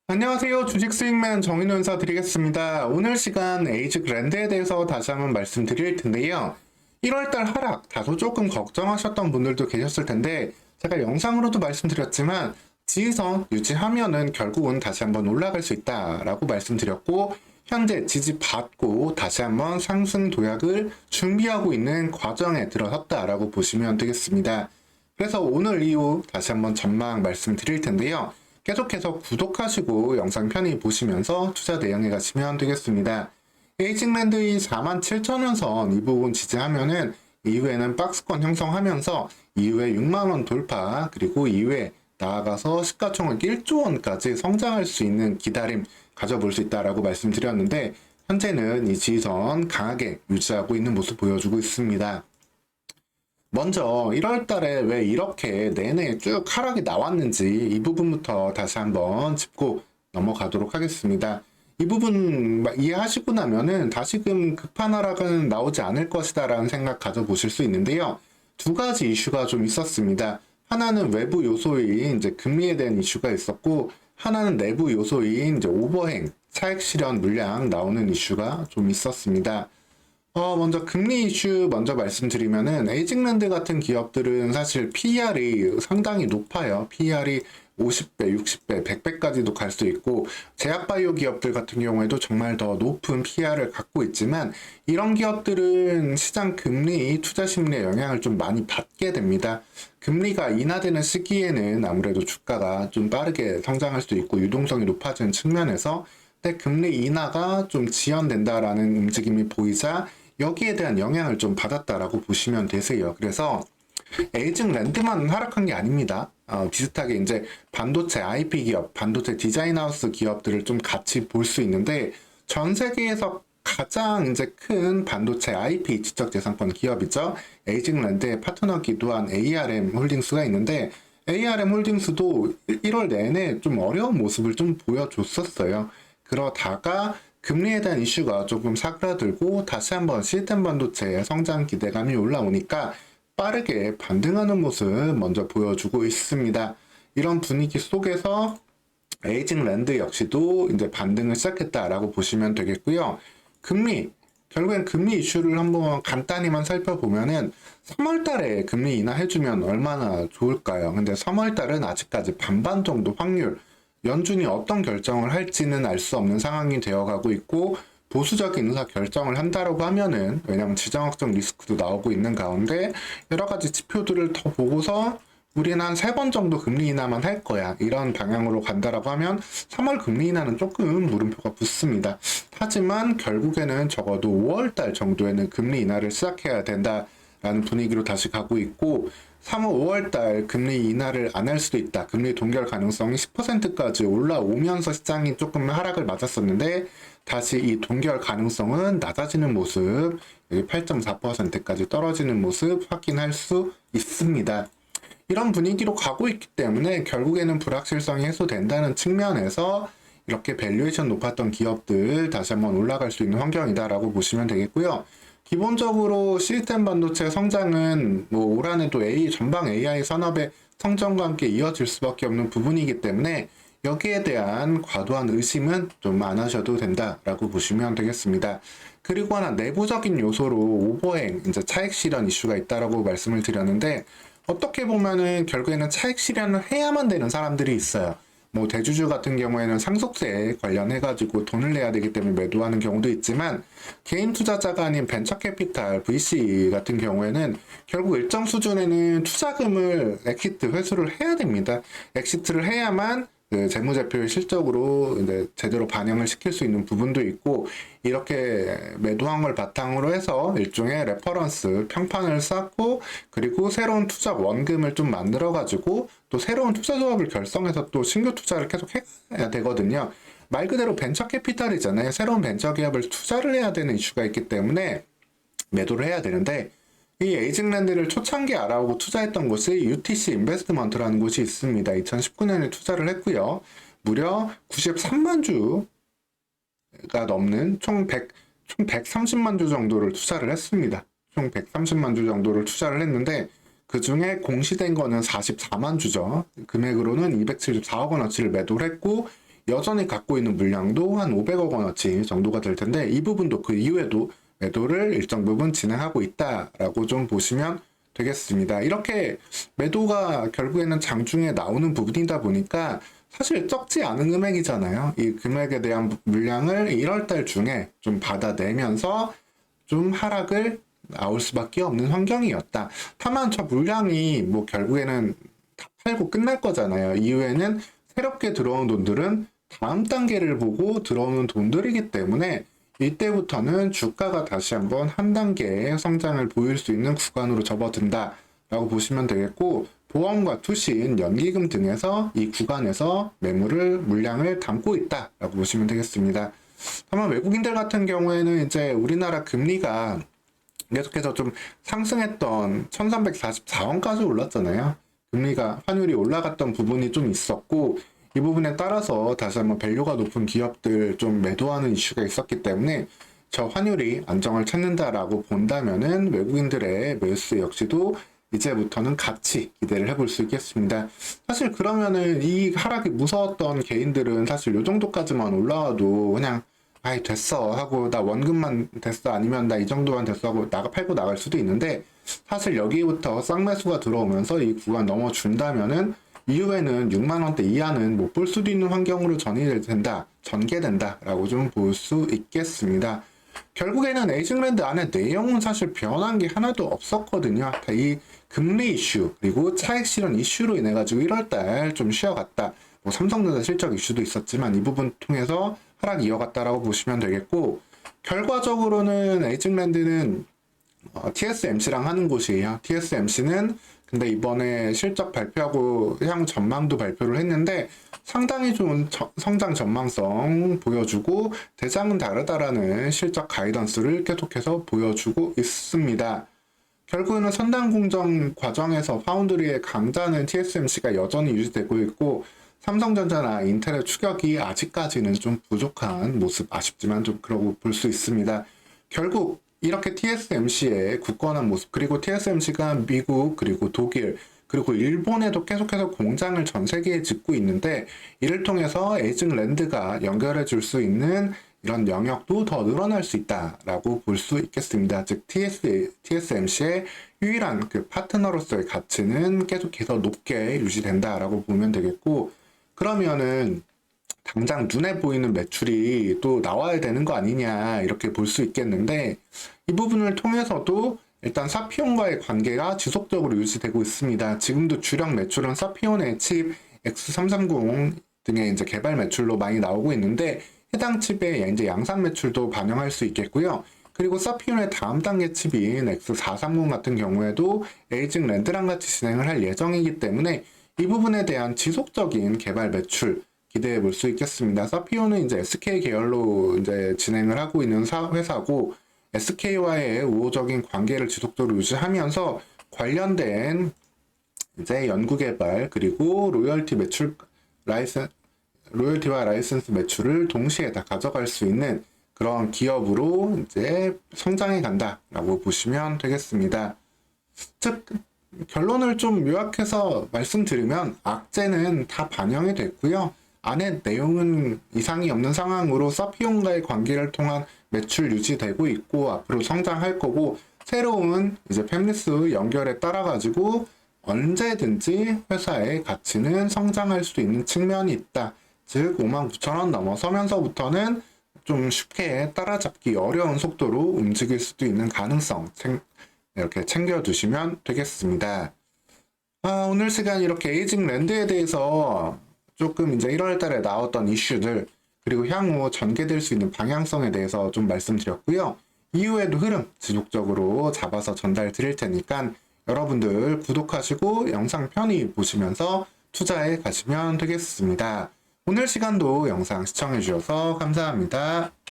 안녕하세요. 주식 수익맨 정인호 인사드리겠습니다. 오늘 시간 에이즈그랜드에 대해서 다시 한번 말씀드릴 텐데요. 1월달 하락 다소 조금 걱정하셨던 분들도 계셨을 텐데 제가 영상으로도 말씀드렸지만 지지선 유지하면은 결국은 다시 한번 올라갈 수 있다라고 말씀드렸고 현재 지지받고 다시 한번 상승 도약을 준비하고 있는 과정에 들어섰다라고 보시면 되겠습니다. 그래서 오늘 이후 다시 한번 전망 말씀드릴 텐데요. 계속해서 구독하시고 영상 편히 보시면서 투자 대응해 가시면 되겠습니다. 에이징랜드의 47,000원 선 이 부분 지지하면은 이후에는 박스권 형성하면서 이후에 6만원 돌파 그리고 이후에 나아가서 시가총액 1조 원까지 성장할 수 있는 기다림 가져볼 수 있다라고 말씀드렸는데 현재는 이 지지선 강하게 유지하고 있는 모습 보여주고 있습니다. 먼저 1월 달에 왜 이렇게 내내 쭉 하락이 나왔는지 이 부분부터 다시 한번 짚고 넘어가도록 하겠습니다. 이 부분 이해하시고 나면은 다시금 급한 하락은 나오지 않을 것이다 라는 생각 가져보실 수 있는데요. 두 가지 이슈가 좀 있었습니다. 하나는 외부 요소인 이제 금리에 대한 이슈가 있었고 하나는 내부 요소인 이제 오버행, 차익 실현 물량 나오는 이슈가 좀 있었습니다. 먼저 금리 이슈 먼저 말씀드리면은 에이징랜드 같은 기업들은 사실 PER이 상당히 높아요. PER이 50배, 60배, 100배까지도 갈 수 있고 제약바이오 기업들 같은 경우에도 정말 더 높은 PER을 갖고 있지만 이런 기업들은 시장 금리, 투자 심리의 영향을 좀 많이 받게 됩니다. 금리가 인하되는 시기에는 아무래도 주가가 좀 빠르게 성장할 수 있고 유동성이 높아지는 측면에서 금리 인하가 좀 지연된다라는 움직임이 보이자 여기에 대한 영향을 좀 받았다라고 보시면 되세요. 그래서 에이징랜드만 하락한 게 아닙니다. 비슷하게 이제 반도체 IP 기업, 반도체 디자인하우스 기업들을 좀 같이 볼 수 있는데 전 세계에서 가장 이제 큰 반도체 IP 지적재산권 기업이죠. 에이징랜드의 파트너기도 한 ARM 홀딩스가 있는데 ARM 홀딩스도 1월 내내 좀 어려운 모습을 좀 보여줬었어요. 그러다가 금리에 대한 이슈가 조금 사그라들고 다시 한번 시스템 반도체의 성장 기대감이 올라오니까 빠르게 반등하는 모습 먼저 보여주고 있습니다. 이런 분위기 속에서 에이징랜드 역시도 이제 반등을 시작했다라고 보시면 되겠고요. 결국엔 금리 이슈를 한번 간단히만 살펴보면은 3월 달에 금리 인하해주면 얼마나 좋을까요? 근데 3월 달은 아직까지 반반 정도 확률, 연준이 어떤 결정을 할지는 알 수 없는 상황이 되어가고 있고 보수적인 의사 결정을 한다라고 하면은 왜냐하면 지정학적 리스크도 나오고 있는 가운데 여러 가지 지표들을 더 보고서 우리는 한 3번 정도 금리 인하만 할 거야 이런 방향으로 간다라고 하면 3월 금리 인하는 조금 물음표가 붙습니다. 하지만 결국에는 적어도 5월달 정도에는 금리 인하를 시작해야 된다라는 분위기로 다시 가고 있고 3월, 5월달 금리 인하를 안 할 수도 있다. 금리 동결 가능성이 10%까지 올라오면서 시장이 조금 하락을 맞았었는데 다시 이 동결 가능성은 낮아지는 모습, 여기 8.4%까지 떨어지는 모습 확인할 수 있습니다. 이런 분위기로 가고 있기 때문에 결국에는 불확실성이 해소된다는 측면에서 이렇게 밸류에이션 높았던 기업들 다시 한번 올라갈 수 있는 환경이다라고 보시면 되겠고요. 기본적으로 시스템 반도체 성장은 뭐 올 한해도 전방 AI 산업의 성장과 함께 이어질 수밖에 없는 부분이기 때문에 여기에 대한 과도한 의심은 좀 안 하셔도 된다라고 보시면 되겠습니다. 그리고 하나 내부적인 요소로 오버행, 이제 차익 실현 이슈가 있다라고 말씀을 드렸는데 어떻게 보면은 결국에는 차익 실현을 해야만 되는 사람들이 있어요. 뭐 대주주 같은 경우에는 상속세에 관련해가지고 돈을 내야 되기 때문에 매도하는 경우도 있지만 개인 투자자가 아닌 벤처 캐피탈 VC 같은 경우에는 결국 일정 수준에는 투자금을 엑시트 회수를 해야 됩니다. 엑시트를 해야만 그 재무제표의 실적으로 이제 제대로 반영을 시킬 수 있는 부분도 있고 이렇게 매도한 걸 바탕으로 해서 일종의 레퍼런스 평판을 쌓고 그리고 새로운 투자 원금을 좀 만들어 가지고 또 새로운 투자 조합을 결성해서 또 신규 투자를 계속 해야 되거든요. 말 그대로 벤처 캐피탈이잖아요. 새로운 벤처 기업을 투자를 해야 되는 이슈가 있기 때문에 매도를 해야 되는데 이 에이징랜드를 초창기에 알아보고 투자했던 곳이 UTC 인베스트먼트라는 곳이 있습니다. 2019년에 투자를 했고요. 무려 93만 주가 넘는 총 130만 주 정도를 투자를 했습니다. 총 130만 주 정도를 투자를 했는데 그 중에 공시된 거는 44만 주죠. 금액으로는 274억 원어치를 매도를 했고 여전히 갖고 있는 물량도 한 500억 원어치 정도가 될 텐데 이 부분도 그 이후에도 매도를 일정 부분 진행하고 있다라고 좀 보시면 되겠습니다. 이렇게 매도가 결국에는 장중에 나오는 부분이다 보니까 사실 적지 않은 금액이잖아요. 이 금액에 대한 물량을 1월달 중에 좀 받아내면서 좀 하락을 나올 수밖에 없는 환경이었다. 다만 저 물량이 뭐 결국에는 다 팔고 끝날 거잖아요. 이후에는 새롭게 들어온 돈들은 다음 단계를 보고 들어오는 돈들이기 때문에 이때부터는 주가가 다시 한번 한 단계의 성장을 보일 수 있는 구간으로 접어든다 라고 보시면 되겠고, 보험과 투신, 연기금 등에서 이 구간에서 물량을 담고 있다 라고 보시면 되겠습니다. 다만 외국인들 같은 경우에는 이제 우리나라 금리가 계속해서 좀 상승했던 1344원까지 올랐잖아요. 금리가 환율이 올라갔던 부분이 좀 있었고, 이 부분에 따라서 다시 한번 밸류가 높은 기업들 좀 매도하는 이슈가 있었기 때문에 저 환율이 안정을 찾는다라고 본다면은 외국인들의 매수 역시도 이제부터는 같이 기대를 해볼 수 있겠습니다. 사실 그러면은 이 하락이 무서웠던 개인들은 사실 요 정도까지만 올라와도 그냥 아이 됐어 하고 나 원금만 됐어 아니면 나 이 정도만 됐어 하고 팔고 나갈 수도 있는데, 사실 여기부터 쌍매수가 들어오면서 이 구간 넘어준다면은 이후에는 6만원대 이하는 못 볼 수도 있는 환경으로 전개된다 라고 좀 볼 수 있겠습니다. 결국에는 에이징랜드 안에 내용은 사실 변한 게 하나도 없었거든요. 이 금리 이슈 그리고 차익 실현 이슈로 인해 가지고 1월달 좀 쉬어갔다. 뭐 삼성전자 실적 이슈도 있었지만 이 부분 통해서 하락 이어갔다라고 보시면 되겠고, 결과적으로는 에이징랜드는 TSMC랑 하는 곳이에요. TSMC는 근데 이번에 실적 발표하고 향후 전망도 발표를 했는데 상당히 좋은 성장 전망성 보여주고 대장은 다르다라는 실적 가이던스를 계속해서 보여주고 있습니다. 결국에는 선단 공정 과정에서 파운드리의 강자는 TSMC가 여전히 유지되고 있고, 삼성전자나 인텔의 추격이 아직까지는 좀 부족한 모습, 아쉽지만 좀 그러고 볼 수 있습니다. 결국 이렇게 TSMC의 굳건한 모습, 그리고 TSMC가 미국 그리고 독일 그리고 일본에도 계속해서 공장을 전 세계에 짓고 있는데, 이를 통해서 에이징랜드가 연결해 줄 수 있는 이런 영역도 더 늘어날 수 있다라고 볼 수 있겠습니다. 즉 TSMC의 유일한 그 파트너로서의 가치는 계속해서 높게 유지된다라고 보면 되겠고, 그러면은 당장 눈에 보이는 매출이 또 나와야 되는 거 아니냐 이렇게 볼 수 있겠는데, 이 부분을 통해서도 일단 사피온과의 관계가 지속적으로 유지되고 있습니다. 지금도 주력 매출은 사피온의 칩 X330 등의 이제 개발 매출로 많이 나오고 있는데, 해당 칩의 이제 양산 매출도 반영할 수 있겠고요. 그리고 사피온의 다음 단계 칩인 X430 같은 경우에도 에이징랜드랑 같이 진행을 할 예정이기 때문에 이 부분에 대한 지속적인 개발 매출 기대해 볼 수 있겠습니다. 사피온은 이제 SK 계열로 이제 진행을 하고 있는 회사고, SK와의 우호적인 관계를 지속적으로 유지하면서 관련된 이제 연구개발 그리고 로열티와 라이센스 매출을 동시에 다 가져갈 수 있는 그런 기업으로 이제 성장해 간다라고 보시면 되겠습니다. 즉 결론을 좀 요약해서 말씀드리면 악재는 다 반영이 됐고요. 안에 내용은 이상이 없는 상황으로 사피온과의 관계를 통한 매출 유지되고 있고 앞으로 성장할 거고, 새로운 이제 팹리스 연결에 따라 가지고 언제든지 회사의 가치는 성장할 수 있는 측면이 있다. 즉 59,000원 넘어서면서부터는 좀 쉽게 따라잡기 어려운 속도로 움직일 수도 있는 가능성 이렇게 챙겨두시면 되겠습니다. 오늘 시간 이렇게 에이징랜드에 대해서 조금 이제 1월 달에 나왔던 이슈들 그리고 향후 전개될 수 있는 방향성에 대해서 좀 말씀드렸고요. 이후에도 흐름 지속적으로 잡아서 전달 드릴 테니까 여러분들 구독하시고 영상 편히 보시면서 투자해 가시면 되겠습니다. 오늘 시간도 영상 시청해 주셔서 감사합니다.